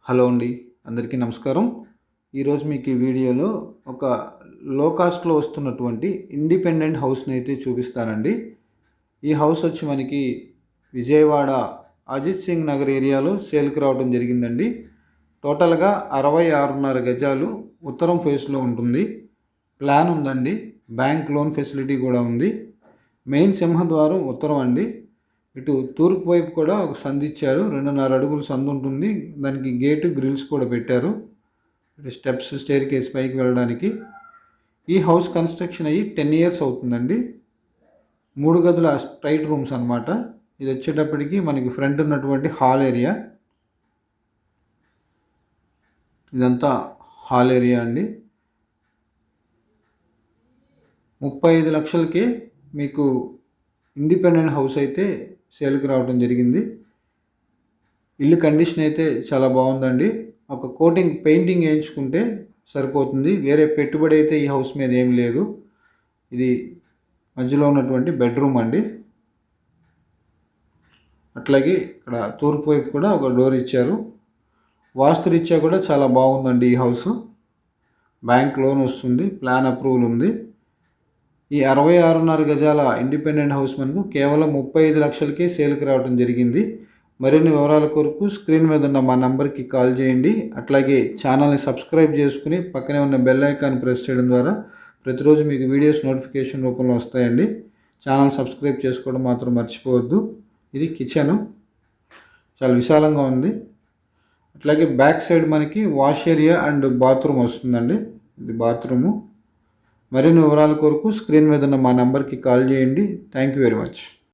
Hello అండి, అందరికీ నమస్కారం. ఈరోజు మీకు ఈ వీడియోలో ఒక లో కాస్ట్లో వస్తున్నటువంటి ఇండిపెండెంట్ హౌస్ని అయితే చూపిస్తానండి. ఈ హౌస్ వచ్చి మనకి విజయవాడ అజిత్ సింగ్ నగర్ ఏరియాలో సేల్కి రావడం జరిగిందండి. టోటల్గా 66.5 గజాలు ఉత్తరం ఫేస్లో ఉంటుంది. ప్లాన్ ఉందండి, బ్యాంక్ లోన్ ఫెసిలిటీ కూడా ఉంది. మెయిన్ సింహద్వారం ఉత్తరం అండి. ఇటు తూర్పు వైపు కూడా ఒక సందు ఇచ్చారు. 2.5 అడుగులు సందు ఉంటుంది. దానికి గేటు గ్రిల్స్ కూడా పెట్టారు. ఇటు స్టెప్స్ స్టేర్ కేస్ పైకి వెళ్ళడానికి. ఈ హౌస్ కన్స్ట్రక్షన్ అయ్యి 10 ఇయర్స్ అవుతుందండి. 3 గదుల స్ట్రైట్ రూమ్స్ అనమాట. ఇది వచ్చేటప్పటికి మనకి ఫ్రంట్ ఉన్నటువంటి హాల్ ఏరియా. ఇదంతా హాల్ ఏరియా అండి. 35 లక్షలకే మీకు ఇండిపెండెంట్ హౌస్ అయితే సేల్కి రావడం జరిగింది. ఇల్లు కండిషన్ అయితే చాలా బాగుందండి. ఒక కోటింగ్ పెయింటింగ్ వేయించుకుంటే సరిపోతుంది. వేరే పెట్టుబడి అయితే ఈ హౌస్ మీద ఏం లేదు. ఇది మధ్యలో ఉన్నటువంటి బెడ్రూమ్ అండి. అట్లాగే ఇక్కడ తూర్పు వైపు కూడా ఒక డోర్ ఇచ్చారు. వాస్తురీత్యా కూడా చాలా బాగుందండి ఈ హౌస్. బ్యాంక్ లోన్ వస్తుంది, ప్లాన్ అప్రూవల్ ఉంది. ఈ 66.5 గజాల ఇండిపెండెంట్ హౌస్ మనకు కేవలం 35 లక్షలకే సేల్కి రావడం జరిగింది. మరిన్ని వివరాల కొరకు స్క్రీన్ మీద ఉన్న మా నంబర్కి కాల్ చేయండి. అట్లాగే ఛానల్ని సబ్స్క్రైబ్ చేసుకుని పక్కనే ఉన్న బెల్ ఐకాన్ ప్రెస్ చేయడం ద్వారా ప్రతిరోజు మీకు వీడియోస్ నోటిఫికేషన్ రూపంలో వస్తాయండి. ఛానల్ సబ్స్క్రైబ్ చేసుకోవడం మాత్రం మర్చిపోవద్దు. ఇది కిచెను, చాలా విశాలంగా ఉంది. అట్లాగే బ్యాక్ సైడ్ మనకి వాష్ ఏరియా అండ్ బాత్రూమ్ వస్తుందండి. ఇది బాత్రూము. మరిన్ని వివరాల కొరకు స్క్రీన్ మీద ఉన్న మా నంబర్కి కాల్ చేయండి. Thank you very much.